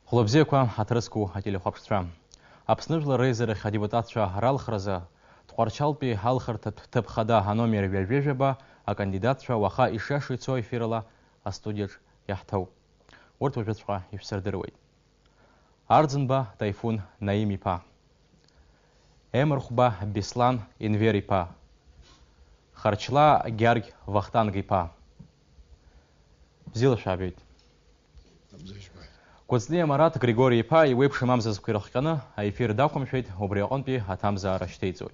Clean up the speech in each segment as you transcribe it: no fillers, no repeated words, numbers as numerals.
Хлопзеква хатрыску ателехопштра. Апсныжла рейзерых адепутатша ралхраза, тқарчалпи халхарта тыпхада ханомер вельвежеба, а кандидатша ваха ишеши цой фирала, а студиж яхтау. Орт вожетшва ишсердерует. Ардзенба тайфун наимипа. Эмрхба бислан инверипа. Харчла гярг вахтангипа. Зила шабит. Козлия Марат Григорий Па и вебши мамза сквирахкана, а эфир дакумшит обреонпи атамза раштейцой.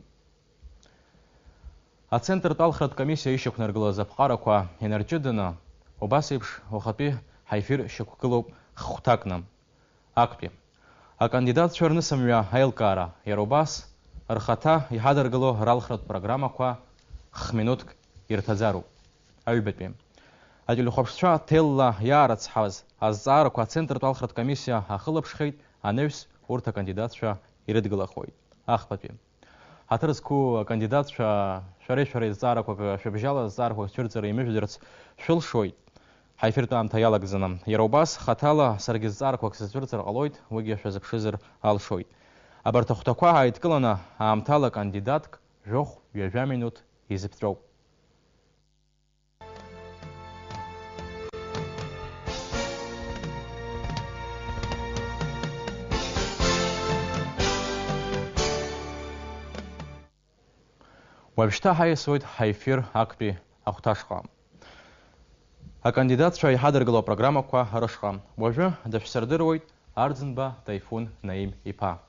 А центр талхрат комиссия ищук нергла запхараква энерджидана, обасипш охапи хайфир щекукилоп хутакнам. Акпи. А кандидат чернысамвя айлкара, яробас, архата и хадаргало ралхрат программа ква хминутк иртазару. Аюбетпи. Адилухопшша телла ярацхаз, азарква центр талхрат комиссия ахылапшхейт, а невс урта кандидатша иридгалахой. Ахпапи. Атырску кандидатша шаре зараква шебжала зарква чурцера имеждерц шилшой. Хайфиртам таялакзанам. Яробас хатала саргизарква ксачурцер алойт, выгеша запшизер алшой. Абартахтаква айткалана амтала кандидатк жох 2 минут изептров. Вальшта хайсует хайфир акпи ахташха. А кандидат шай хадергала программа ква хорошха. Вожа дашсердерует Ардзенба тайфун наим ипа.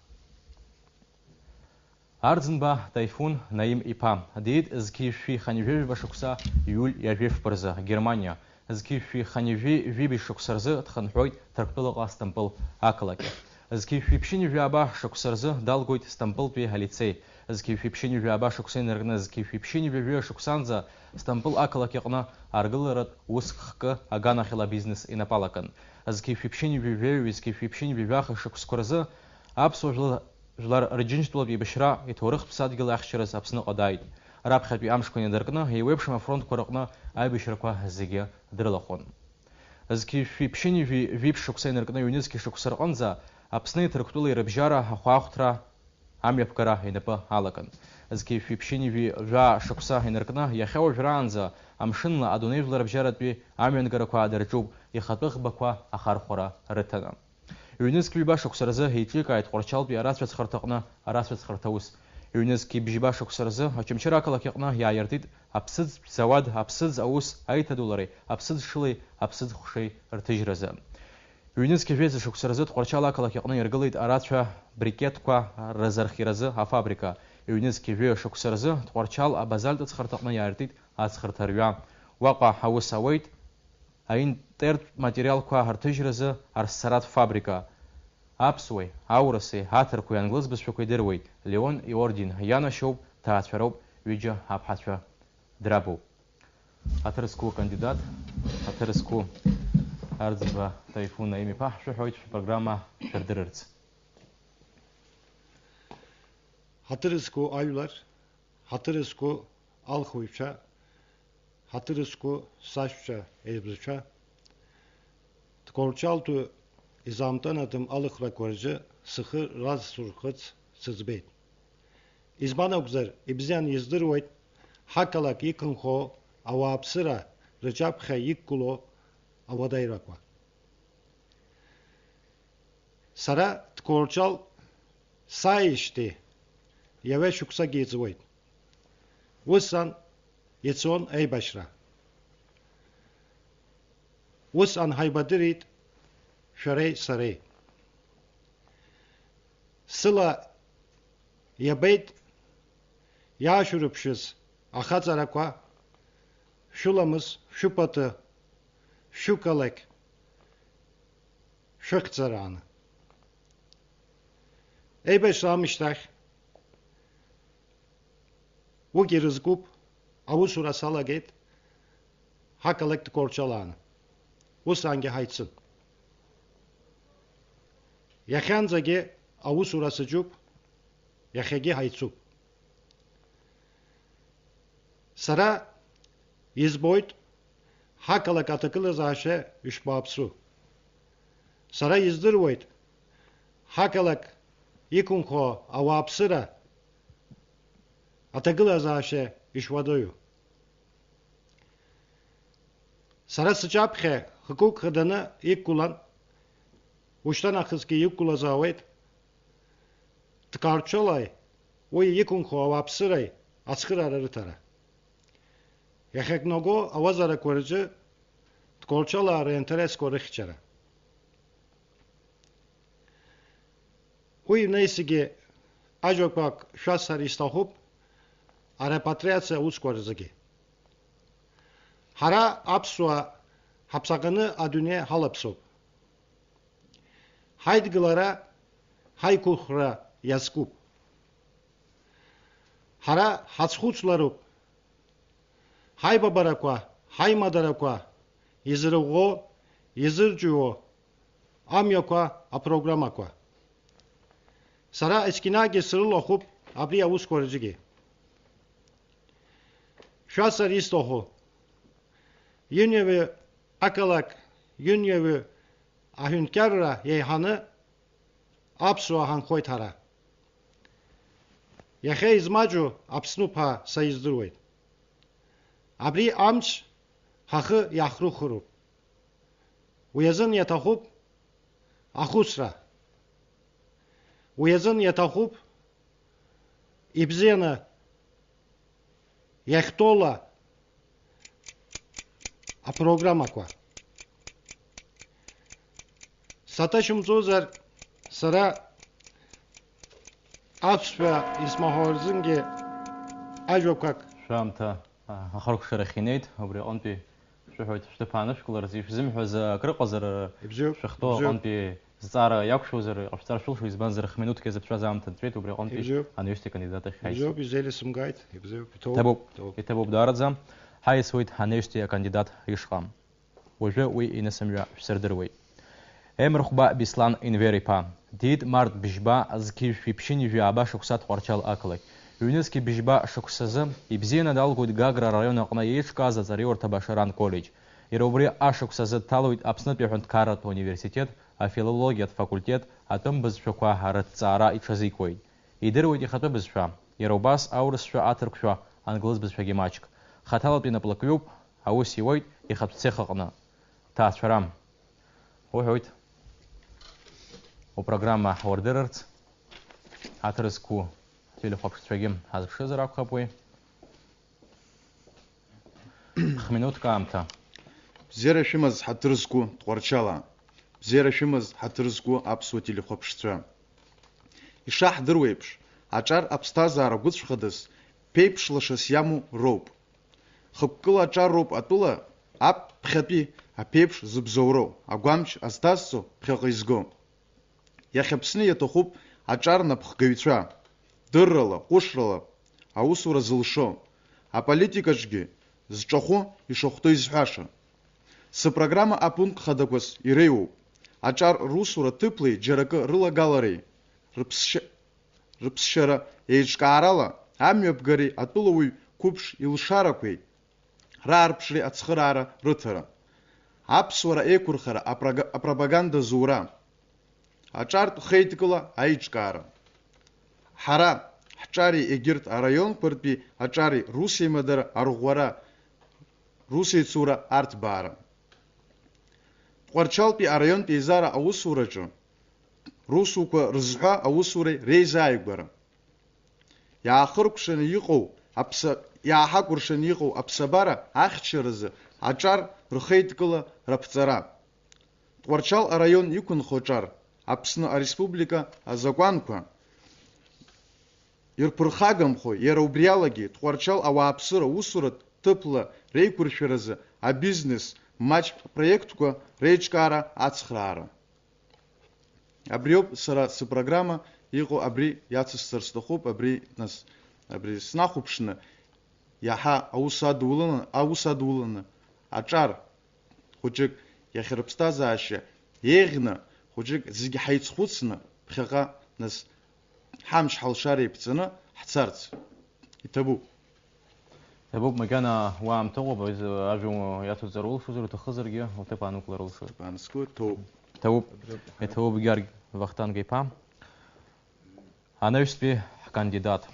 Ардзенба тайфун наим ипа. Дид зкиши ханижи вашукса юль яжев парза Германия. Зкиши ханижи виби шуксарзы тханхой тарктулга Стамбул акалаке. Зкиши пшини вяба шуксарзы далгойт Стамбул пи халицей. Зкифи пшини вяба шуксен эргна зкифи пшини вяба шуксанза Стамбул акалаке кна аргылырат усхка агана хила бизнес инапалакан. Зкифи пшини вяба зкифи пшини вяба шукскорзы абсожла жлар рджинштулов и бешра и торых псадгил ахширас абсны одайд. Раб хатби амшконе деркна и вебшма фронт коракна айбешраква зиге дрылахон. Зкифи пшини вип шуксен эргна юнецки шуксарганза абсны терктулы рыбжара хахуахтра Амьяпкара инапа алакан. Зкифи пшини вя шукса инеркна яхео жранза амшинла адунежла рабжаратби амьянгараква дерчуб и хатых баква ахархора рытана. Юнецки биба шуксарзы хейтлика айтқорчалби арасвец хартакна арасвец хартаус. Юнецки бжиба шуксарзы ачымчара калакякна яяртит апсыз завад апсыз аус айтадулари апсыз шилы апсыз хушей ртыжраза. Юнецки везе шуксарзы тқорчала калакякна яргалит арасва брикетква разархиразы а фабрика. Юнецки ве шуксарзы тқорчал абазальт цхартакна яртит ацхартарвя. Ваqa хаусавайт айн терт материал ква хартыжразы арсарат фабрика. Апсуй аурасы хатырку англыз бишвекой дервейт. Леон и орден янашоп таатфероб виджа абхатфа драбу. Атырску кандидат, атырску Ардзенба тайфун наим ипа шухойт программа шердерерц. Hatırısku ayular, hatırısku alxuyça, hatırısku saçça ezbirça, tkorçaltu izamtan adım alıqra korcu, sıxı raz surxıç sızbeyt. İzbana güzer, ibzyan yizdırvayt, hakalak yıkınxo, avapsıra, rıcapxe yıkkulo, avadayrakva. Sara tkorçal sayışti, Яве шукса гейцвойт. Усан яцон эй башра. Усан хайбадырит шарей сарей. Сыла ябейт яшурупшыз ахацараква шуламыз шупаты шукалек шукцараны. Эй башрамыштах Уги рызгуб, авусура салагет, хакалект корчаланы. Усанге хайцын. Яханзаге авусура сыжуб, яхеге хайцуб. Сара избойт, хакалак атакылы заше үшбапсу. Сара издырвойт, ҳақалак икунхо ауааԥсыра аҭагылазаашьа ишуадаҩу. Сара сыҷаԥхьа хықук хаданы иқәгылан, ушьҭанахысгьы иқәгылазаауеит, Ҭқарчылаи уи иқәынхо ауааԥсыраи ацхыраара рыҭара. Иахьакнаго ауазарақәа рҿы Ҭқарчылаа ринтересқәа рыхьчара. Уи наисгьы ажәақәак шәасҳәар исҭахуп арепатриациа аусқәа рзгьы. Ҳара аԥсуаа ҳаԥсаҟаны адунеи ҳалаԥсоуп. Ҳаидгылара, ҳаиқәыхәра иазкуп. Ҳара ҳацхәыцлароуп. Ҳаибабарақәа, ҳаимадарақәа изырӷәӷәо, изырҿио амҩақәа, апрограммақәа. Сара есқьынагьы срылахәуп абри аусқәа рҿгьы. Шәасҳәар исҭаху, иниаҩы ақалақь, иниаҩы аҳәынҭқарра еиҳаны аԥсуаа ҳанхоит ҳара. Иахьа измаҷу Аԥснуп ҳәа саиздыруеит. Абри амч ҳахы иаҳхрыхыроуп. Уи азын иаҭахуп ахәыцра. Уи азын иаҭахуп ибзианы иахьтәоула апрограммақәа. Саҭашәымҵозар, сара аԥсшәа исмаҳәо рзынгьы ажәақәак шәаамҭа ахаркәшарахь инеит, убри аҟынтәи шәыҳәоит шәҭыԥаанышәкыларц, ишәзымҳәоз акрыҟазар шәахьтәоу аҟынтәи зҵаара иақәшәозар, иҟашәҵар шәылшо, избанзар хминуҭк иазыԥшәаз аамҭа нҵәеит, убри аҟынтәи анаҩстәи кандидат ахь ҳаисуеит. Ибзиоуп, изеилысымгааит, ибзиоуп, иҭабуп даараӡа. Ҳаисуеит анаҩстәи акандидат ишҟа. Уажәы уи инысымҩа шәсырдыруеит. Емырхәба Беслан Инвер-иԥа, Дид Март Бжьба зқьышәи ԥшьынижәи ааба шықәса Ҭҟәарчал ақалақь. Ҩнызқьи Бжьба шықәсазы ибзианы далгоит Гагра араион аҟны еиҿкааз аҵариурҭа Башаран коллеџь. Иара убри ашықәсазы дҭалоит Аԥснытәи аҳәынҭқарратә университет, афилологиатә факультет атәым бызшәақәа рыҭҵаара иҽазикуеит. Идыруеит ихатәы бызшәа, иара убас аурысшәа, аҭырқәшәа, англыз бызшәагьы маҷк. Хаҭалатәи наплакҩуп, аус иуеит ихатә цех аҟны. Ҭаацәара. Уҳәоит. Упрограмма уардырырц, аҭырқәа телехәаԥштәцәагьы ҳазԥшызар акәхап уи. Хминуҭк аамҭа. Бзиара шәымаз ҳаҭыр зқәу Ҭҟәарчала, бзиара шәымаз ҳаҭыр зқәу аԥсуа телехәаԥштәцәа. Ишаҳдыруа еиԥш, аҿар аԥсҭазаара гәыцәхадас ԥеиԥшлашас иамоу роуп. Хықәкыла аҿар роуп атәыла аԥхьатәи аԥеиԥш зыбзоуроу, агәамч азҭазҵо ԥхьаҟа изго. Иахьа Аԥсны иаҭахуп аҿар напхгаҩцәа, дыррала, ҟәышрала аусура зылшо, аполитикаҿгьы зҿахәы ишахәҭоу изҳәаша. Сыпрограмма апункт хадақәас иреиуоуп. Аҿар русура ҭыԥлеи џьаракы рылагалареи, рыԥсшьара еиҿкаарала, амҩаԥгареи атәылауаҩ қәыԥш илшарақәеи, раарԥшреи ацхыраара рыҭара. Аԥсуара еиқәырхара, апропаганда зура. Аҿартә хеидкыла аиҿкаара. Ҳара ҳҿари егьырҭ араионқәартәи аҿари русеимадара, арӷәӷәара, русеицура арҭбаара. Ҭҟәарчалтәи араионтәи еизара аусураҿы русуқәа рызҳәа аусуреи реизааигәара. Иаахыркәшаны иҟоу аԥсабара ахьчаразы аҿар рхеидкыла раԥҵара. Ҭҟәарчал араион иқәынхо аҿар Аԥсны ареспублика азакәанқәа ирԥырхагамхо, иара убриалагьы Ҭҟәарчал ауааԥсыра усуратә ҭыԥла реиқәыршәаразы абизнес маҷ проектқәа реиҿкаара ацхраара. Абриоуп сара сыпрограмма иҟоу, абри иацысҵар сҭахуп, абри снахәаԥшны иаҳа аус адуланы аҿар хәыҷык иахьа рыԥсҭазаашьа еиӷьны хәыҷык зегьы ҳаицхәыцны ԥхьаҟа нас ҳамч ҳалшара иԥҵаны ҳцарц иҭабуп. Иҭабуп макьана уаамҭа ыҟоуп, ажәа иацуҵар улшозар, уҭахызаргьы уҭыԥ аанукылар улшоит. Ҭыԥ аанскылоит, ҭоуп. Ethub Георг Вахтанг ипа. Анаҩстәи ҳкандидат.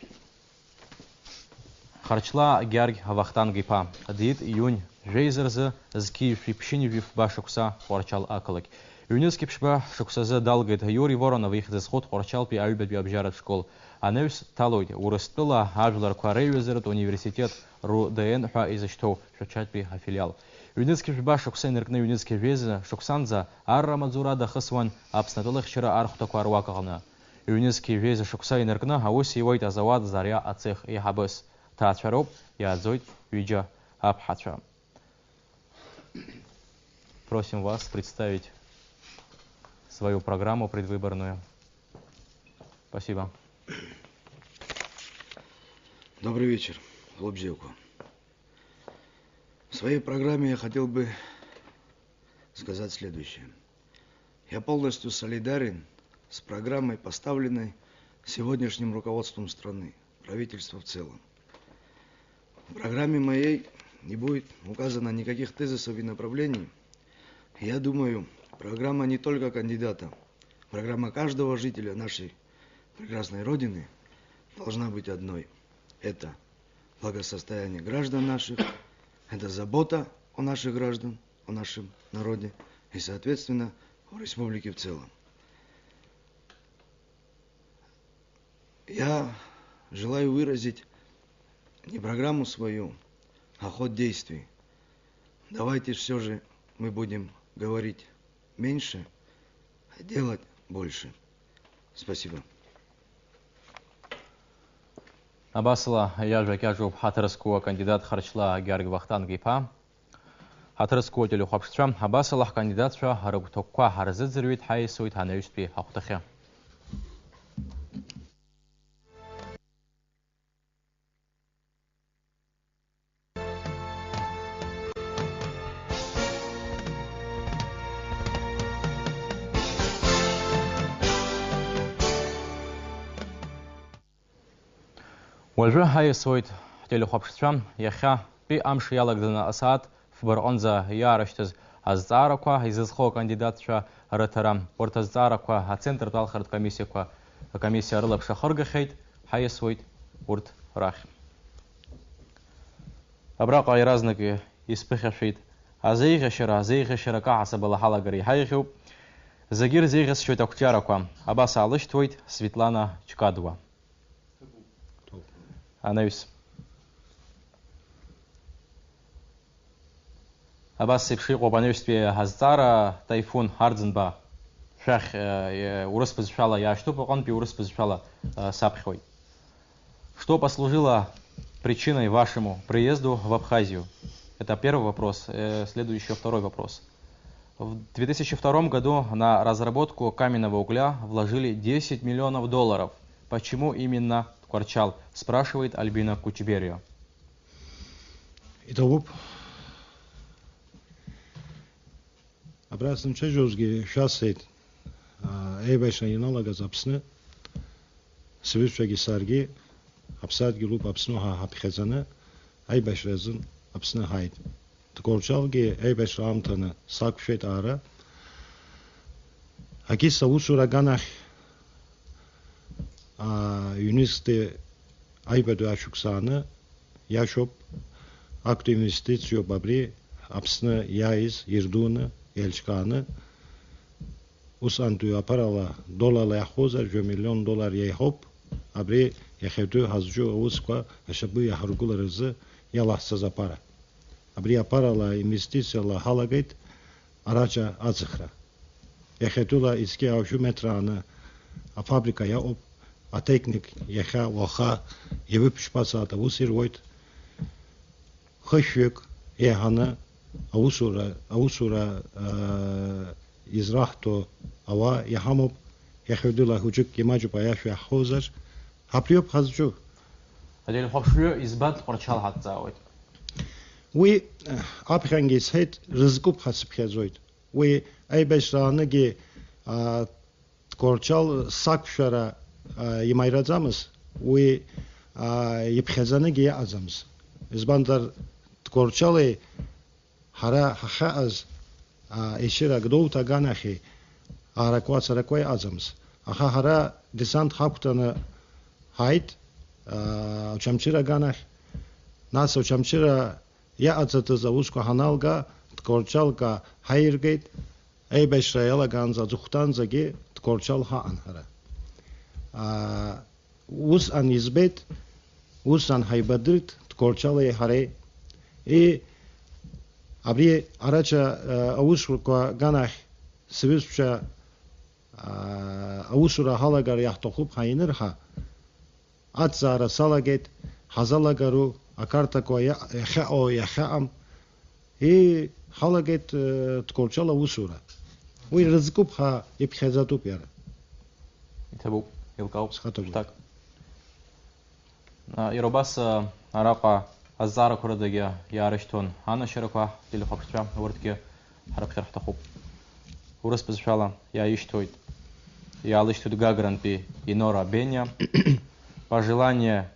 Харчла Георг Вахтанг ипа. Диит июнь жеизерзы зки шипшинивив башукса Хорчал акылык. Юнецкий пшба шуксазы далгает Юрий Воронов их засход Хорчал пи альбет обжарат школ. Анаҩс талойд урыстыла ажлар кварейвезерт университет РУДН ха изаштоу шучатпи афилиал. Юнецкий пшба шукса неркны Юнецкий везы шуксанза арра мадзура дахысван абснатылых шыра архта кварвакагна. Юнецкий везы шукса неркны ауси войт азавад заря ацех и хабыс. Таачароп ядзойт видео абхача. Просим вас представить свою программу предвыборную. Спасибо. Добрый вечер, Лобзевку. В своей программе я хотел бы сказать следующее. Я полностью солидарен с программой, поставленной сегодняшним руководством страны, правительства в целом. В программе моей не будет указано никаких тезисов и направлений. Я думаю, программа не только кандидата, программа каждого жителя нашей прекрасной Родины должна быть одной. Это благосостояние граждан наших, это забота о наших граждан, о нашем народе и, соответственно, о республике в целом. Я желаю выразить не программу свою, а ход действий. Давайте все же мы будем говорить меньше, а делать больше. Спасибо. Абасла яжакяжу хатырскуа кандидат Харчла Георг Вахтанг ипа. Хатырскуа телю хапштрам Абасла кандидатша харагтокка харзызырвит хайсуит ханаюспи хактахе. Вальжа хайсуит телю хапштрам яха пи амш ялагдана асаат фбаронза яраштаз азараква изызхо кандидатша ратарам портазараква центр талхарт комиссия рылапша харгахейт хайсуит урт рах. Абраqa иразныки испыхашит азейгашара каасабала халагари хайху загир зейгас шойт актяраква абаса алыштвойт Светлана Чкадова. Анаюс. Абас сепши қобаневспе хаздара тайфун хардзенба шах уроспозшала я что он пи уроспозшала сапхой. Что послужило причиной вашему приезду в Абхазию? Это первый вопрос. Следующий второй вопрос. В 2002 году на разработку каменного угля вложили $10 миллионов. Почему именно Хорчал? Спрашивает Альбина Кучберио. Итак, обратно чужие шасет, эйбайшани налага запсны, свирчаги сарги, абсадги луп абсну хапхезана, эйбайшрезен абсны хайд. Хорчалги эйбайшрамтана сакшет ара, аки савусура ганах Юнисты айбаду ашуксаны яшоп акту инвестицию бабри абсны яиз ирдуны элчканы усанту апарала доллар яхоза $1 миллион яхоп абри яхету хазжу усква ашабы яхаргуларызы ялахса запара абри апарала инвестиция ла халагайт арача азхра яхетула иски авшу метраны а фабрика яоп а техник яха ваха евипшпасата усирвойт хышвек яхана аусура израхто ава яхамоп яхудула худжук кимаджу паяш яхозар хаприоп хазджу Адел хапшрё избат Хорчал хатзаойт. We abhängig het rızgıp hasipkezойт. We aybeşranı ge Хорчал sakşara ymayrazamız. We yipxezanı ge azamız. Izbandar Хорчалы hara haaz eşira gdovta ganахи аракой азамс. Аха хара десант хактана хайт учамчира ганах нас учамчира я ацата зауско ханалга ткорчалга хайргейт эй бешраяла ганза зухтанзаги ткорчал хаан хара ус ан избет ус ан хайбадрит ткорчала харе и абри арача ауско ганах свисча аусура халагар яхтохуб хайнерха атзара салагет хазалагару акартако яхао яхаам и халагет ткорчала усура уй разкуб ха ипхезатуп яра итабу илкау схату так иробас араqa азара курадаги ярыштон ана широка телехопча вортке харапхер хтахуб урыс безшала я иштойт я лыштуд гагранпи инора беня пожелание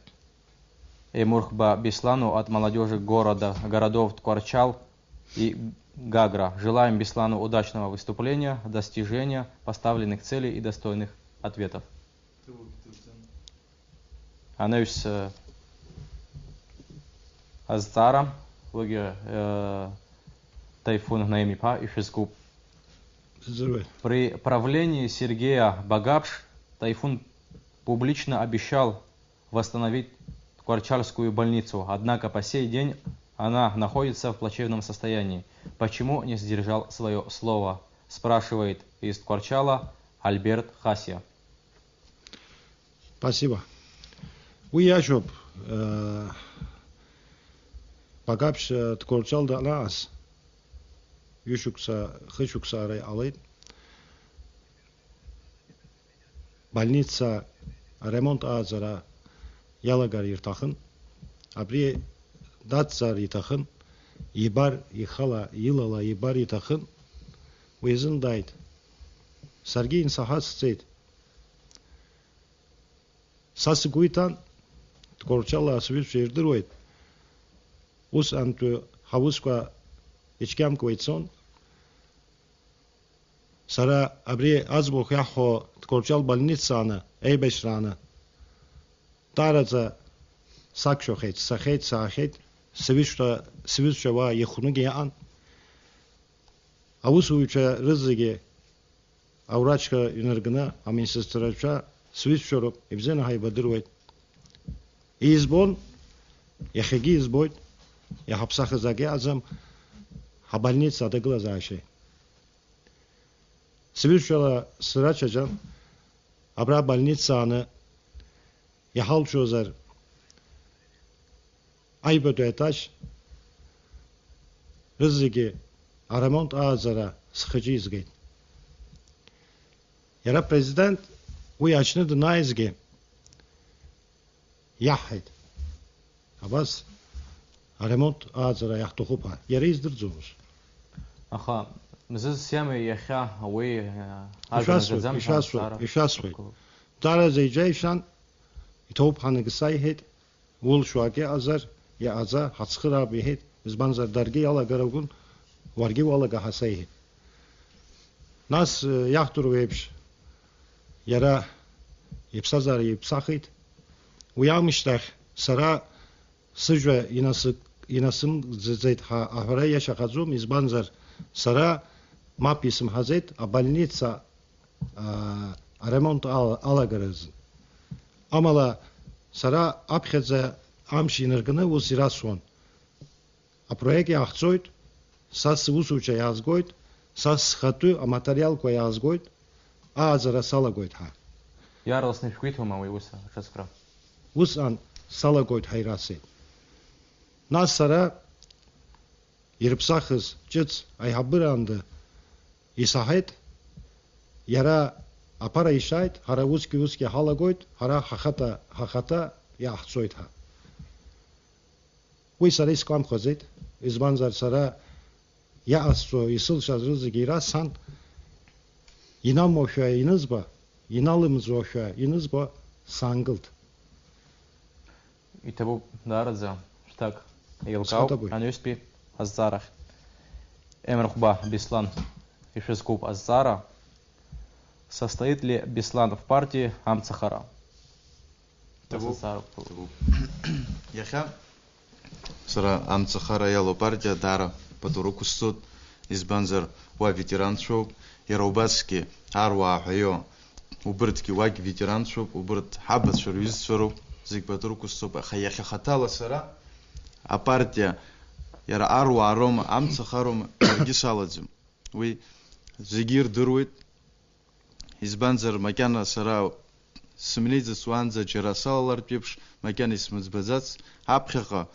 Эмурхба Беслану от молодежи городов Ткорчал и Гагра. Желаем Беслану удачного выступления, достижения поставленных целей и достойных ответов. Анеюс Азтара, логи Тайфун Наимипа и Шизгуб. При правлении Сергея Багапш Тайфун публично обещал восстановить Ткорчальскую больницу, однако по сей день она находится в плачевном состоянии. Почему не сдержал свое слово? Спрашивает из Ткорчала Альберт Хасия. Спасибо. Уяжоб Багапш Ткорчал да нас Хышукса арай алайт. Больница ремонт азара ялагар иртахын, абри датсар итахын, ибар ихала илала ибар итахын, уезин дайт. Саргин сахас цейт. Сасы гуйтан, ткорчала асвиш ирдырует. Ус анту хавусква ичкам куитсон. Сара абри азбух яхо ткорчал больница ана, эй бешрана. Тараза сакшохет, сахет, сахет, свишва ехунуге ан. Аусуюча рызыге, аурачка юнергына, аминсестрача, свишчороп, и взена хайбадырует. И избон, яхеги избойт, я хапсаха заге азам, а больница адагла заашей. Свишчала срачаджан, абра больница ана, яхал чозар айбөтө этаж рызыги арамонт азара схыжизге яра президент уячны дынайзге яхет абас арамонт азара яхтохупа яра издырзумуш Аха мзыз сяме яха уи ишасвы тара зейджайшан итоп ханагсайхет улшуаге азар я аза хацхыра бихет избанзар дарги яла гарагун варги валага хасайхет нас яхтурвебш яра ипсазар ипсахет уямиштах сара сыжва инасым зезет ха ахара яшахазум избанзар сара маписм хазет а больница ремонт алагараз Амала сара апхезе амшинергны усирасвон. А проект яхцойт, сас усуча язгойт, сас хату а материал ко язгойт, а азара салагойт ха. Ярлс не шквитума уи уса часкра. Ус ан салагойт хайрасе. Нас сара ирпсахыз чиц айхабыранды исахет яра апара ишайт, хара уски халагойт, хара хахата яхцойт ха. Уй сара искам хозет, избанзар сара я асо исыл шазрызы гира сан, инам ошуа инызба, иналымыз ошуа инызба сангылт. Итабу дарадза, штак, илкау, анюспи, аззарах. Эмрхба Беслан, ишескуп аззара, Состоит ли Беслан в партии Амцахара? Яха сара Амцахара яло партия дара патуруку суд избанзар ва ветеран шоп Яробаски арва хайо убртки ваг ветеран шоп убрт хабат шурвиз шоп зиг патуруку суд хаяха хатала сара а партия яра арва арома Амцахаром гисаладзим ви зигир дурвит избанзар макана сара سمليز سوانزا جراسالر بيبش مكان اسمه زبزاتس عبخقة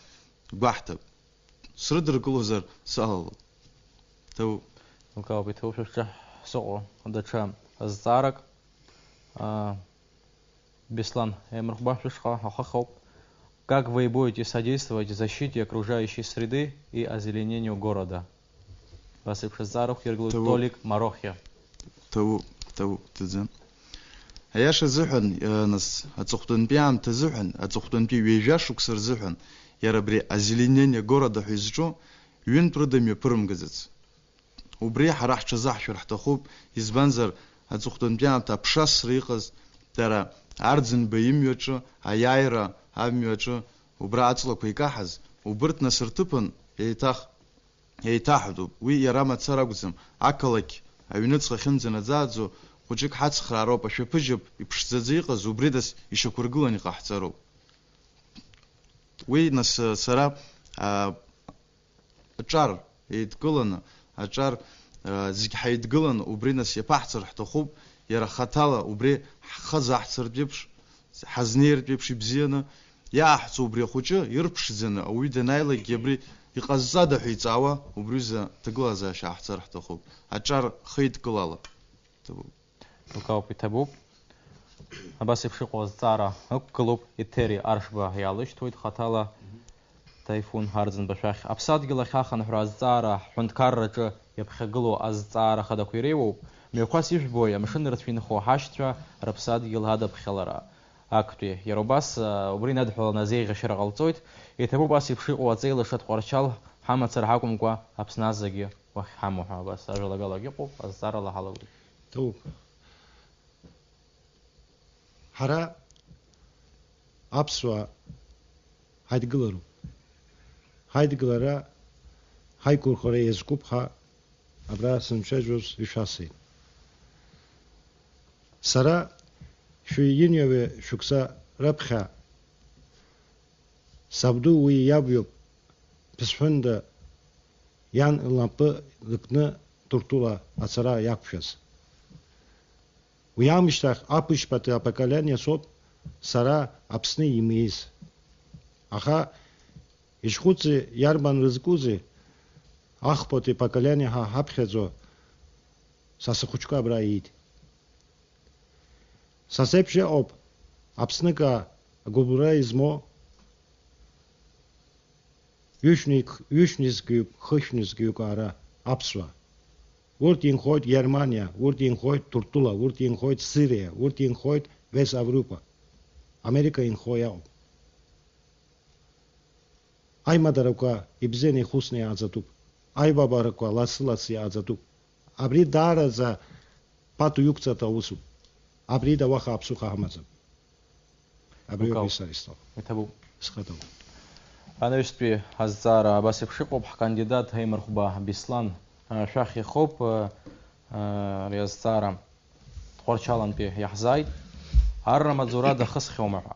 قحتب سردر كلوزر سال تو الكاو بيتوش سوق هذا شام الزارق Беслан Эмрхбашишха Хахахоп. Как вы будете содействовать защите окружающей среды и озеленению города? Васип Шазаров, Ергл Толик, Марохья. تو تزن هياش زحن ناس اتسختن بيام تزحن اتسختن بي ويجاش وكسر زحن يا ربري ازلينين города حيزجو وين بردم يبرم جزت وبري حرح تزح شرح تخوب يزبنزر اتسختن بيام تا بشاس ريقز ترى ارزن بيم يوچو ايايرا ام يوچو وبرا اتلق ويكاحز وبرت نسرتبن يتاحدو وي يرام تسرقزم عقلك اوينصخ خنزنا زادزو وجيك حاتخرا روبا شبجب يبشزازيقه زوبريدس يشكرغلني قحصرو وي ناس سرا اتشار يتقلن اتشار زيك حيتقلن وبرينس يبحثر حتى خوب يرا خطاله وبري خزحصر بيبش حزنير بيبش بزينه يا حصو بري خوجه يربشزنه او يدنايله يبري يقزاده حيصاوا وبريزا تقلازا شاحصر حتى خوب اتشار خيت قلاله Лукау Питабуб. Абаси Пшико Зара, Клуб Итери Аршба Ялыш, Туит Хатала, Тайфун Хардзен Башах. Абсадгила Хахан Хразара, Хундкарраджа, Ябхаглу Азара Хадакуиреву, Мюкасиш Боя, Машинратфин Хохаштра, Рапсадгил Хадаб Хелара. Актуи, Яробас, Убринад Холназей Шаргалцойт, и Табубаси Пшико Ацейла Шатхварчал, Хамад Сархакумгва, Абсназаги, Вахамуха, Бас, Ажалагалагику, Азара Лахалаву. Hara apswa haydgılaru. Haydgılara haykur khore yeskup ha abra sımşajos ishasi. Sara şu yinya ve şuksa rabkha sabdu ve yabyo pisfunda yan lampı lıknı turtula atsara yakpşas. Уямиштах апышпаты поколение соп сара апсны имеис. Аха ишхуцы ярбан рызгузы ахпоты поколение ха хапхезо сасахучка браид. Сасепше об апсныка губраизмо юшнизгюк хышнизгюк ара апсва. Wordt ingooit Germania, wordt ingooit Turtula, wordt ingooit Syrië, wordt ingooit West-Europa. Amerika ingooit op. Ay madarakwa ibzeni khusne azatup. Ay babarakwa lasılası azatup. Abri dara za patu yukca ta usu. Abri da waha apsu khamazam. Abri yokisaristo. Итабу. Схатав. Анавишпи Азара Абасип Шипов, кандидат Хеймархуба Беслан. Шахи Хоп, Риазцара, Тхорчалан Пи Яхзай, Арра Мадзура да Хасхиомаха.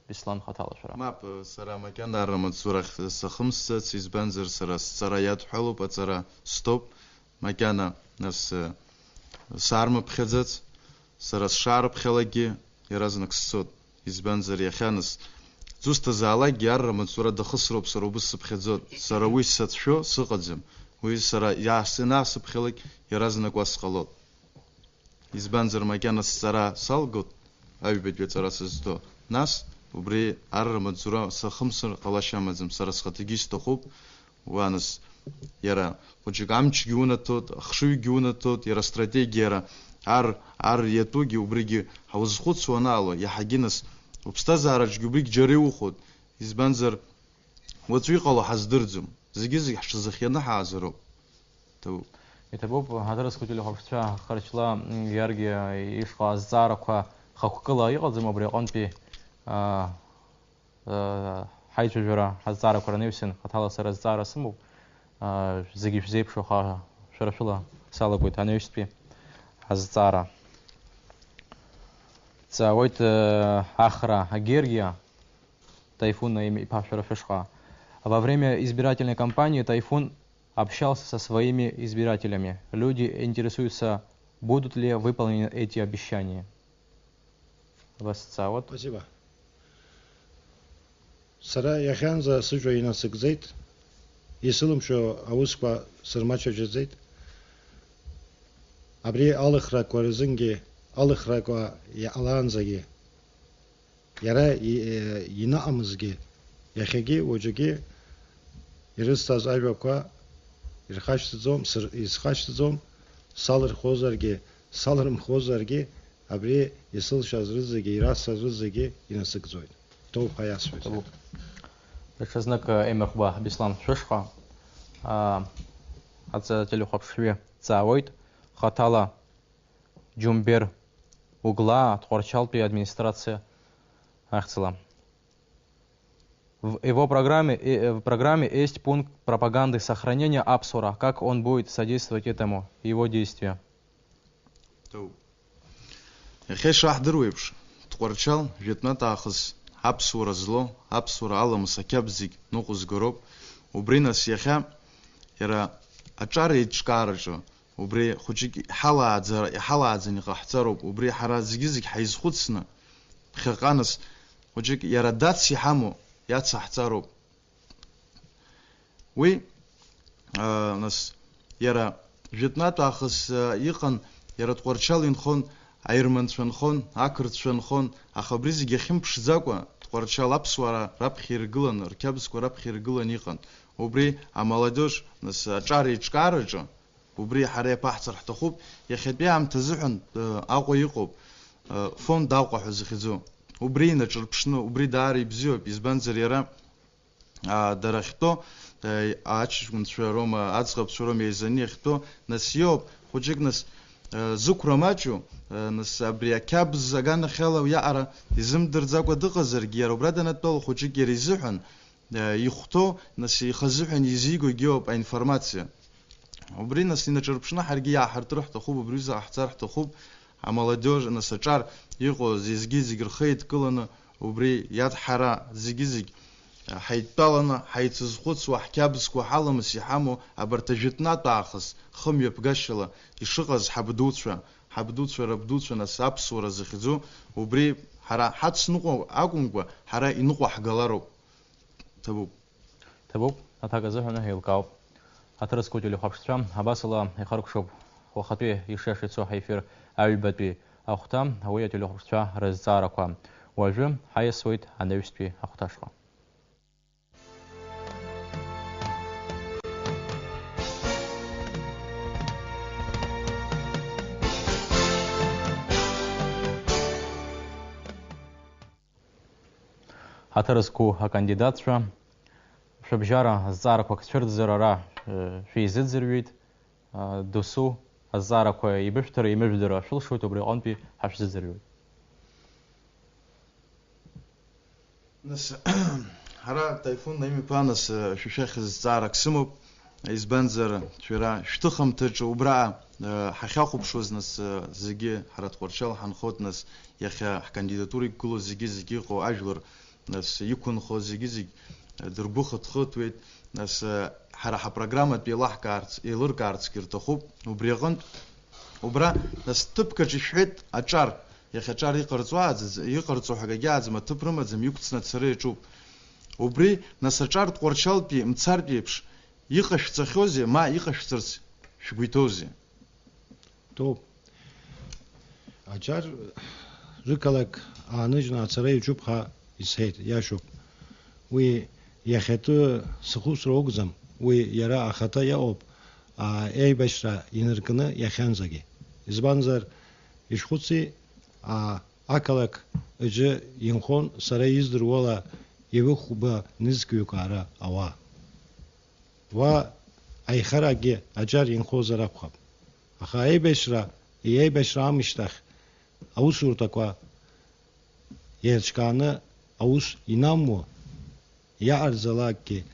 Беслан Хатала Шара. Мап Сара Макян Арра Мадзура Сахымса, Цизбензер Сара Сараят Халуп, Ацара Стоп, Макяна нас Сарма Пхедзец, Сара Шар Пхелаги, и разнак Сот, Избензер Яханас. Зуста Заалаги Арра Мадзура да Хасроп, Сарубус Пхедзот, Саравис Сатшо, Сукадзим. ويسرا ياسناس بخلك يرازنك واسقلوت يزبانزر مكان السرا سالغوت أبي بيت سرا سزدو ناس وبري أرمد زورا سخمسر قلاشامزم سرا سخطيجيس تخوب وانس يرا وجيك عمش جونا توت خشوي جونا توت يرا استراتيجية ار يتوجي وبريجي حوز خود سوانالو يا حجينس وبستازارج جبريك جريو خود يزبانزر وتوي قالو حزدرزم زيجي حش زخينا حازرو تو Иҭабуп ҳаҭырызқәа телехәаԥшцәа Харчла иаргьы ишҟа азҵаарақәа хақәкыла иҟаӡам абри аҟынтәи ҳаицәажәара ҳазҵаарақәа ранаҩсан хаҭала сара азҵаара сымоуп. Зегьы шәзеиԥшу шәара шәыла салагоит анаҩстәи ҳазҵаара. Дҵаауеит Ахра Гергиа Тайфун Наим-иԥа шәара шәышҟа. Во время избирательной кампании Тайфун общался со своими избирателями. Люди интересуются, будут ли выполнены эти обещания. Спасибо. Сара яхянза сыжуина сыгзейт. Исылым шо аусква сырмачо жезейт. Абри алыхра кварызынги алыхра ква аланзаги. Яра инаамызги яхеги ожеги ирыстаз айваква изхачтзом салыр хозарги салырм хозарги абри исылшаз рызыги ирасаз рызыги инасыгзойт. То хаясвит. Шазнак эмерхба Бислан шышха атса телехәаԥшҩы дҵаауеит хаҭала Џьумбер угла Тҟәарчалтәи администрация ахьӡала. В его программе есть пункт пропаганды сохранения Апсура. Как он будет содействовать этому, его действия? Хешах друевш. Тҟәарчал ветнат ахыз Апсура зло, Апсура аламыс акьабзик ныҟәыз гороуп. Убри нас иахьа иара аҿар еиҿкаараҿы убри хәыҷык иҳалааӡаны иҟаҳҵароуп. Убри ҳара зегьы-зегь ҳаизхәыцны ԥхьаҟа нас хәыҷык иара дац иҳамоу иацаҳҵароуп. Уи нас иара жәытәнатә аахыс иҟан, иара Тҟәарчал инхон, аерманцәа нхон, ақырҭцәа нхон, аха абри зегьы ахьымԥшӡакәа Тҟәарчал аԥсуара раԥхьа иргылан, рқьабзқәа раԥхьа иргылан иҟан. Убри амаладеж нас аҿар еиҿкаараҿы убри ҳара иаԥаҳҵар ҳҭахуп. Иахьатәи аамҭа азыҳәан Аҟәа иҟоуп фонд Аҟәа ҳәа захьӡу. Убри инаҿырԥшны, убри даара ибзиоуп, избанзар иара дара ахьтәоу аҷкәынцәа роума аӡӷабцәа роума еизаны иахьтәоу нас иоуп хәыҷык нас зықәра маҷу нас абри ақьабз аганахьала иаҟара изымдырӡакәа дыҟазаргьы иара убра данатәала хәыҷык иара изыҳәан ихәҭоу нас ихазыҳәан изиго егьоуп аинформациа. Убри нас инаҿырԥшны ҳаргьы иааҳартыр ҳҭахуп, убри заҳҵар ҳҭахуп. Амаладеж нас аҿар иҟоу зегьы-зегь рхы еидкыланы убри иадҳара зегьы-зегь ҳаидтәаланы ҳаицызхәыцуа ҳқьабзқәа ҳаламыс иҳамоу абарҭ ажәытәнатә аахыс хымҩаԥгашьала ишыҟаз ҳабдуцәа рабдуцәа нас аԥсуара захьӡу убри ҳара ҳацныҟәа акәымкәа ҳара иныҟәа ҳгалароуп. Ҭабуп, аҭак азыҳәан еилкаауп. Ҳаҭырызқәа телехәаԥшцәа абасала ихаркәшоуп уахатәи ишеиша ицо ҳефир аҩбатәи ахәҭа, уи ателехәаԥшцәа рызҵаарақәа. Уажәы ҳаиасуеит анаҩстәи ахәҭашҟа. Ҳаҭырызқәа акандидатцәа шәыбжьара азҵаарақәак цәырӡыр ара шәизыӡырҩит. Досу азҵаарақәа ибышәҭара имыжәдара шәылшоит, убри аҟынтәи ҳашәзыӡырҩуеит. Нас ҳара Тайфун Наим-иԥа нас шәышәахьыз зҵаарак сымоуп. Избанзар шәара шәҭыхымҭаҿы убра ҳахьахәаԥшуаз нас зегьы ҳара Тҟәарчал ҳанхот нас иахьа ҳкандидатура иқәгылоу зегьы-зегь иҟоу ажәлар нас иқәынхо зегьы-зегь дыргәыхыҭхыҭуеит. Нас ҳара ҳапрограмматә еилыркаарцгьы рҭахуп. Убри аҟынтә убра нас ҭыԥкаҿ ишәҳәеит аҿар. Иахьа аҿар иҟарҵо ҳагагьааӡам, аҭыԥ рымаӡам, иқәҵны ацара иаҿуп. Убри нас аҿар Тҟәарчалтәи мцартә еиԥш иҟашәҵахьоузеи, ма иҟашәҵарц шәгәы иҭоузеи? Топ. Аҿар рықалақь ааныжьны ацара иаҿуп ҳәа исҳәеит, иашоуп. Уи иахьатәы схәыцра акәӡам, уи иара ахаҭа иаҟоуп еибашьра инаркны иахьанӡагьы. Избанзар ишәхәыци ақалақь аҿы инхон сара издыруала еиҩыхәба нызқьҩык ара ауаа. Уа айхараге аджар инхоза рабхаб. Аха эйбешра амиштах аусуртаква елчканы аус инаммо я арзалаки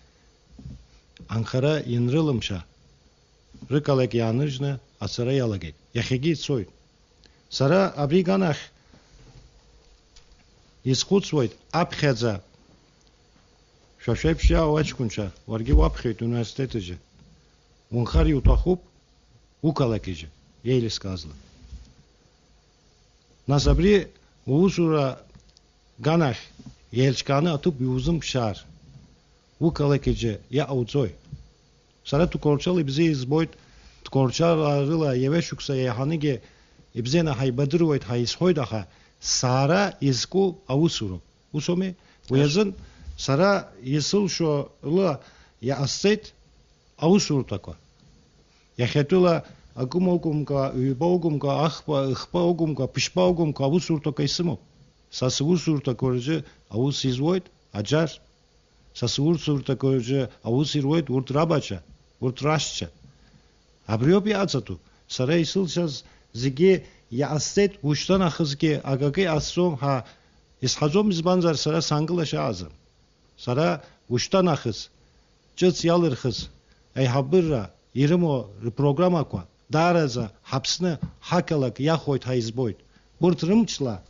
Анкара инрылымша рыкалек яныжны асара ялагет. Яхеги цой. Сара абриганах изхуцвойт апхедза шашепшя очкунча варги вапхет университетеже. Унхари утахуп укалекеже. Ейли сказала. Насабри уусура ганах елчканы атуп юзым шар. Укалекеже я аудзой. Сара тукорчал ибзе избойт тукорчал арыла евешукса яханиге ибзена хайбадырвойт хайсхойдаха Сара изку аусуру. Усоме уязын Сара исыл шо ла я ассет аусуру таква. Я хетула агумогумка, уйбогумка, ахпагумка, пишпагумка аусуру така исымо. Сас аусуру такорже аус извойт аджар. Сас аусуру такорже аус ирвойт урт рабача, урт рашча. Абриопи ацату. Сара исыл шаз зиге я ассет уштан ахызге агаге ассом ха исхазом избанзар сара сангыла шаазым. Сара уштан ахыз, чыц ялырхыз, ай хабырра, иримо программа ква, дараза, хапсны хакалак яхойт хайзбойт. Бурт рымчла,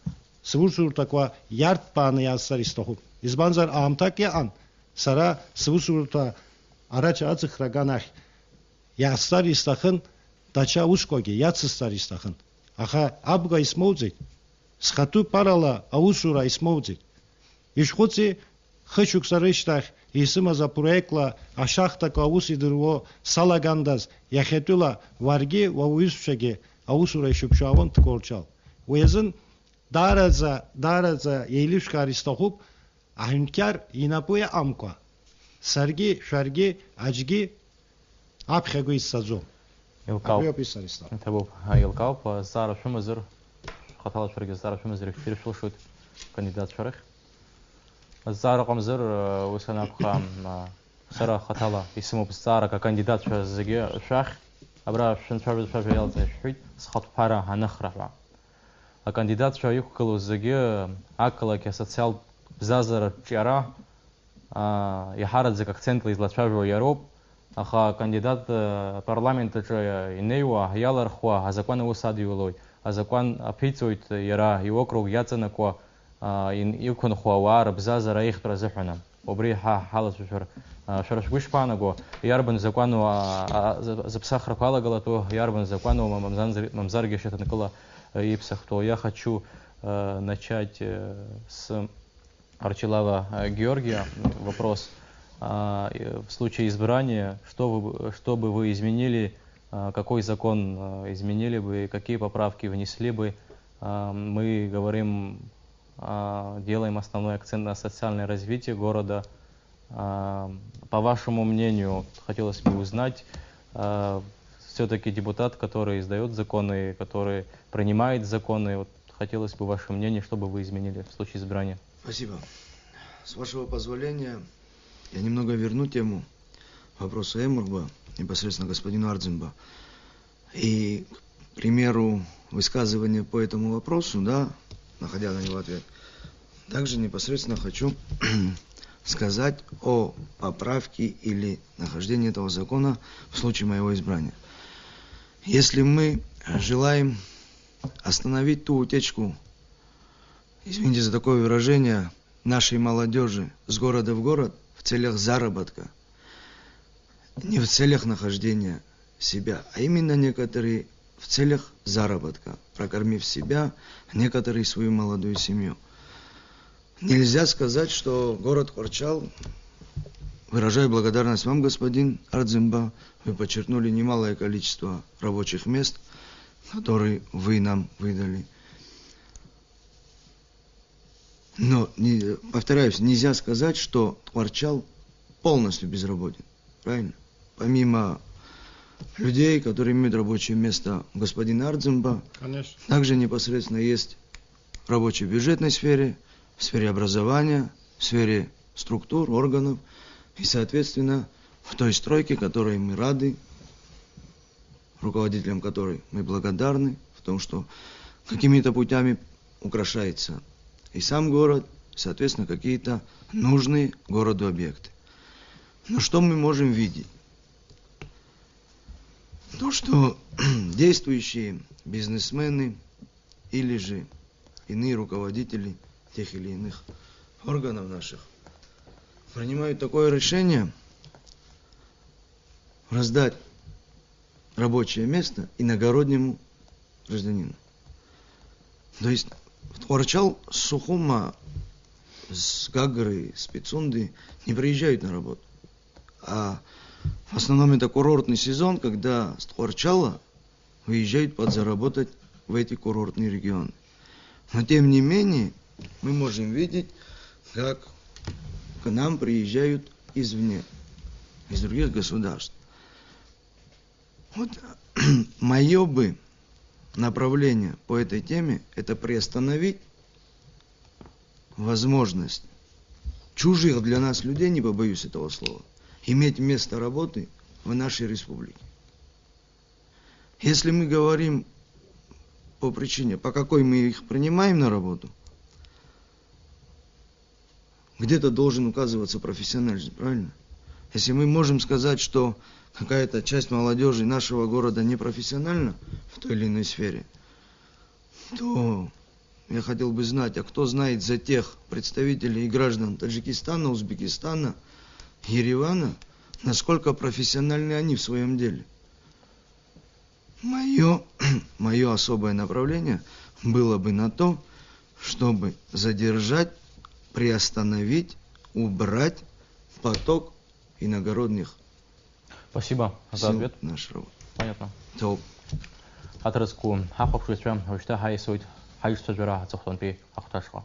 свусур таква ярд паны яссар истохуп. Избанзар амтак я ан, сара свусурта арача ацыхраганах яссар истахын, дача ускоге яцыстар истахын. Аха абга исмоудзит, схату парала аусура исмоудзит. Ишхуци хышук сарыштах исымаза проектла ашахтака аусидырво салагандаз яхетула варги вауисушаге аусура ишукшавон ткорчал. Уязын дараза ейлишкар истахуп ахинкар инапуя амква. Сарги, шарги, аджги апхего иссазом. Табу Илкауп, Зара Шумазыр, Хатала Шарги, Зара Шумазыр, перешлушают кандидат Шарых. Зара Камзыр, Усанапха, Сара Хатала, Исиму Зара, как кандидат Шах, Абра Шеншарви Шавиялза Шхит, Схатпара Ханахрава. А кандидат Шаюхкалу Заге, Акалаки, социал Зазара Чара, Яхарадзе, как центр из Лачавио Яроб, Аха кандидат парламента че инеюа ялархуа, а закон его садиулой, а закон апицует яра и округ яценакуа, икон хуауар, бзаза раих празыхана. Обри халас шарашвишпанаго, ярбан закону запсахра палагалату, ярбан закону мамзарги шатанкала ипсахто. Я хочу начать с Арчилава Георгия. Вопрос. В случае избрания, что бы вы изменили, какой закон изменили бы, какие поправки внесли бы? Мы говорим, делаем основной акцент на социальное развитие города. По вашему мнению, хотелось бы узнать, все-таки депутат, который издает законы, который принимает законы, вот хотелось бы ваше мнение, что бы вы изменили в случае избрания? Спасибо. С вашего позволения, я немного верну тему вопроса Эмурба, непосредственно господину Ардзимба. И, к примеру, высказывания по этому вопросу, да, находя на него ответ, также непосредственно хочу сказать о поправке или нахождении этого закона в случае моего избрания. Если мы желаем остановить ту утечку, извините за такое выражение, нашей молодежи с города в город, в целях заработка, не в целях нахождения себя, а именно некоторые в целях заработка, прокормив себя, некоторые свою молодую семью. Нельзя сказать, что город Корчал, выражаю благодарность вам, господин Ардзимба, вы подчеркнули немалое количество рабочих мест, которые вы нам выдали. Но, повторяюсь, нельзя сказать, что Корчал полностью безработен. Правильно? Помимо людей, которые имеют рабочее место у господина Ардзимба, конечно, также непосредственно есть рабочие в бюджетной сфере, в сфере образования, в сфере структур, органов. И, соответственно, в той стройке, которой мы рады, руководителям которой мы благодарны, в том, что какими-то путями украшается и сам город, соответственно, какие-то нужные городу объекты. Но что мы можем видеть? То, что действующие бизнесмены или же иные руководители тех или иных органов наших принимают такое решение раздать рабочее место иногороднему гражданину. То есть в Тхуарчал с Сухума, с Гагры, с Пицунды не приезжают на работу. А в основном это курортный сезон, когда с Тхуарчала выезжают подзаработать в эти курортные регионы. Но тем не менее мы можем видеть, как к нам приезжают извне, из других государств. Вот мое бы направление по этой теме – это приостановить возможность чужих для нас людей, не побоюсь этого слова, иметь место работы в нашей республике. Если мы говорим по причине, по какой мы их принимаем на работу, где-то должен указываться профессионализм, правильно? Если мы можем сказать, что какая-то часть молодежи нашего города непрофессиональна в той или иной сфере, то я хотел бы знать, а кто знает за тех представителей и граждан Таджикистана, Узбекистана, Еревана, насколько профессиональны они в своем деле. Мое особое направление было бы на то, чтобы задержать, приостановить, убрать поток иногородних. Спасибо за ответ. Нашего. Понятно. То. Хатраску хахов швем, что хайсует, хайшта жара, цохтон пи ахташва.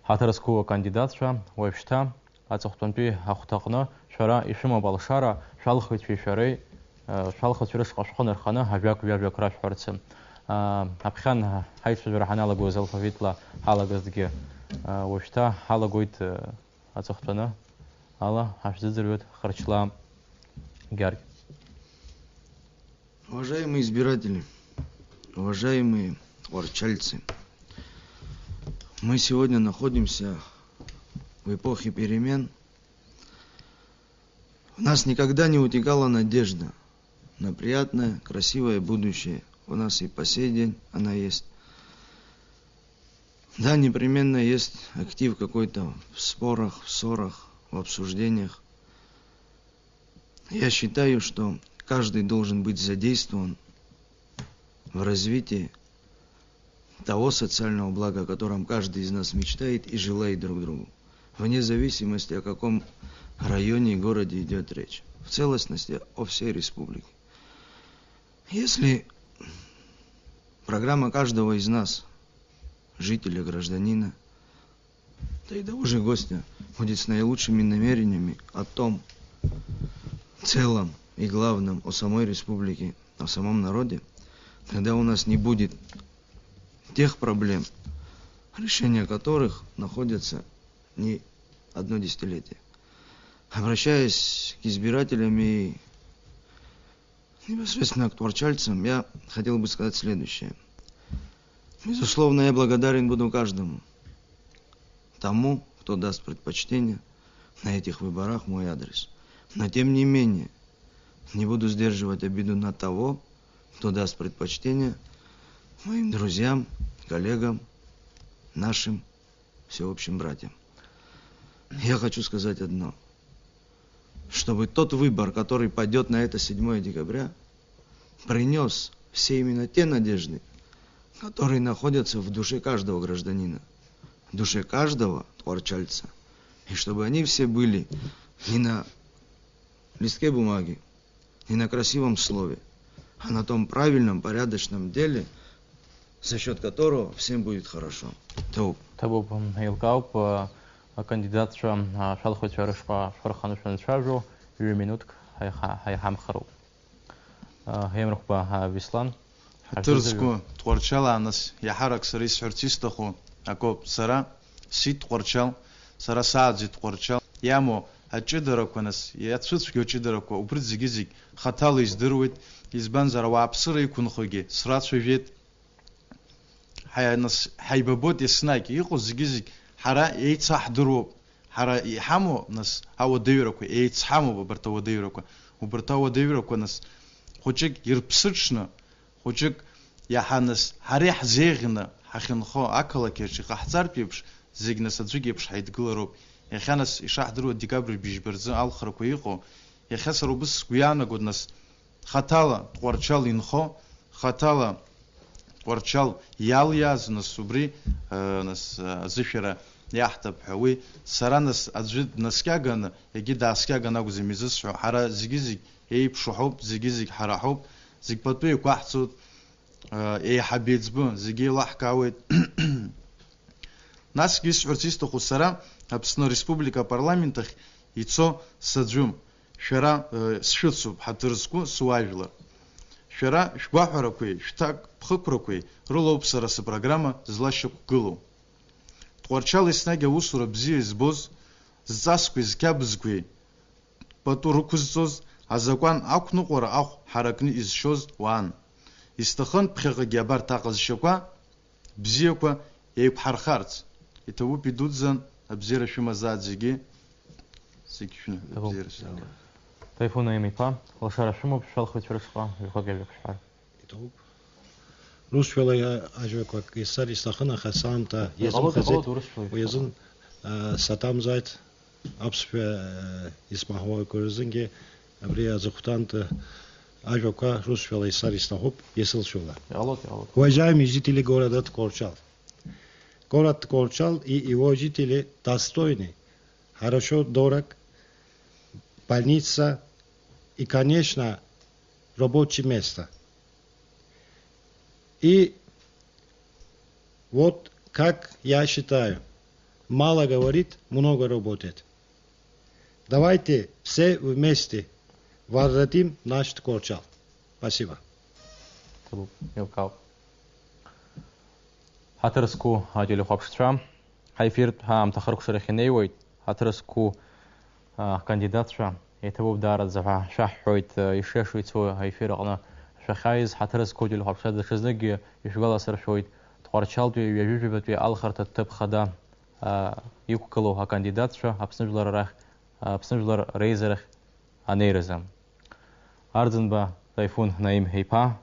Хатраску кандидатша, вебшта, ацохтонпи ахтaqna шара ишима балшара шалхвит фишарей шалхвит фирш qashqon архана хавяк вявяк раш харцем апхан хайф жарахана лагу залфавитла халагазге вебшта халагуит ацохтона ала хашзирвет харчла гар. Уважаемые избиратели, уважаемые тхуарчальцы, мы сегодня находимся в эпохе перемен. У нас никогда не утекала надежда на приятное, красивое будущее. У нас и по сей день она есть. Да, непременно есть актив какой-то в спорах, в ссорах, в обсуждениях. Я считаю, что каждый должен быть задействован в развитии того социального блага, о котором каждый из нас мечтает и желает друг другу, вне зависимости, о каком районе и городе идет речь, в целостности о всей республике. Если программа каждого из нас, жителя, гражданина, да и того же гостя, будет с наилучшими намерениями о том целом и главном о самой республике, о самом народе, тогда у нас не будет тех проблем, решения которых находятся не одно десятилетие. Обращаясь к избирателям и непосредственно к тхуарчальцам, я хотел бы сказать следующее. Безусловно, я благодарен буду каждому тому, кто даст предпочтение на этих выборах в мой адрес. Но тем не менее, не буду сдерживать обиду на того, кто даст предпочтение моим друзьям, коллегам, нашим всеобщим братьям. Я хочу сказать одно. Чтобы тот выбор, который пойдет на это 7 декабря, принес все именно те надежды, которые находятся в душе каждого гражданина, в душе каждого тхуарчальца. И чтобы они все были не на листке бумаги, не на красивом слове, а на том правильном, порядочном деле, за счет которого всем будет хорошо. Табу Илкауп акандидатцәа шәалхәыцәа рышҟа шәырханы шәанцәажәо 2 минутк ҳаиҳамхароуп. Ҳемрыхәба Беслан. Ҳаҭырзқәа Тҟәарчал ааныс иаҳарак сара исҳәарц исҭаху акоуп. Сара сит Тҟәарчал, сара сааӡит Тҟәарчал. Иамоу аҷыдарақәа нас, иацәыцәгьоу аҷыдарақәа убырҭ зегьы-зегь хаҭала издыруеит. Избанзар ауааԥсыра иқәынхогьы срацәажәеит. Ҳаибабоит еснагь. Иҟоу зегьы-зегь ҳара еицаҳдыруоуп. Ҳара иҳамоу нас ауадаҩрақәа, еицҳамоуп абарҭ ауадаҩрақәа. Убарҭ ауадаҩрақәа нас хәыҷык ирԥсыҽны, хәыҷык иаҳанас ҳара иаҳзеиӷьны ҳахьынхо ақалақь аҿы иҟаҳҵартә еиԥш зегь нас аӡәык еиԥш ҳаидгылароуп. Иахьа нас ишаҳдыруа декабр быжьба рзы алхрақәа иҟоу, иахьа сара убыс сгәы иаанагоит нас хаҭала Тҟәарчал инхо, хаҭала Тҟәарчал иалиааз нас убри нас азышәара иаҳҭап ҳәа уи сара нас аӡәы днаскьаганы, егьи дааскьаганы акәзым изысҳәо. Ҳара зегьы-зегь еиԥшу ҳауп, зегьы-зегь ҳара ҳауп, зегь пату еиқәаҳҵоит, еиҳабеиҵбы, зегьы еилаҳкаауеит. Насгьы исҳәарц исҭаху сара Аԥсны Республика апарламент ахь ицо саӡәым. Шәара сшәыцуп ҳаҭырзқәа суаажәлар. Шәара шәгәаҳәарақәеи, шәҭакԥхықәрақәеи рылоуп сара сыпрограмма злашьақәгылоу. Тҟәарчал еснагь аусура бзиа избоз, зҵасқәеи зқьабзқәеи пату рықәызҵоз, азакәан ақәныҟәара ахә ҳаракны изшьоз уаан. Исҭахын ԥхьаҟагьы абарҭ аҟазшьақәа бзиақәа еиқәҳархарц. Иҭабуп идуӡӡан абзиара шәымазааит зегьы. Зегь шәны абзиара шәымазааит. Тайфун Наим-иԥа, лашара шәымоуп шәалхәыцәа рышҟа, жәохәак шәҳәар. Иҭоуп. Русшәала ажәақәак исар исҭахын, аха саамҭа иазымхаӡеит. Уи азын саҭамзааит аԥсшәа исмаҳауақәа рзынгьы абри аҵыхәтанта ажәақәа русшәала исар исҭахуп иасылшәала. Уважаемые жители города Тҟәарчал. Город Тҟәарчал и его жители достойны, хорошо дорог, больница и, конечно, рабочее место. И вот, как я считаю, мало говорит, много работает. Давайте все вместе возвратим наш Тҟәарчал. Спасибо. Ҳаҭырзқәа телехәаԥшцәа, ҳаефиртә ҳаамҭа хыркәшара иахьинеиуеит. Ҳаҭырзқәа кандидатцәа еиҭабуп даараӡа ҳәа шәаҳҳәоит. Ишиашо ицо аефир аҟны шәахьааиз ҳаҭырзқәа телехәаԥшцәа даҽазныкгьы ишәгәаласыршәоит. Тҟәарчалтәи ҩажәижәабатәи алхарҭа ҭыԥ хада иқәгылоу акандидатцәа Аԥсны Жәлар Реизарахь анеиразы. Арӡынба Тайфун Наим-иԥа,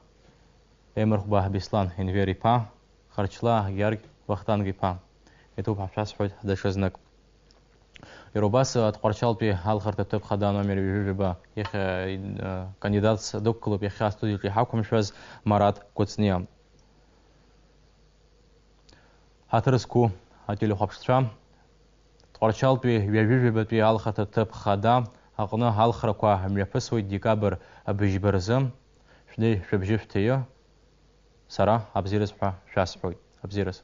Емырхәба Беслан Енвер-иԥа, Харчла Георг Вахтанг-иԥа. Иҭоуп ҳашәасҳәоит даҽазнык. Иара убас Тҟәарчалтәи алхарҭа ҭыԥ хада номер ҩажәижәаба кандидатс дықәгылоуп иахьа астудиаҿы иҳақәымшәаз Марат Кәыҵниа. Ҳаҭырзқәа ателехәаԥшцәа, Тҟәарчалтәи ҩажәижәабатәи алхарҭа ҭыԥ хада аҟны алхрақәа мҩаԥысуеит декабр быжьба рзы. Шәнеи шәыбжьы шәҭаиы, сара абзиараз ҳәа шәасҳәоит. Абзиараз.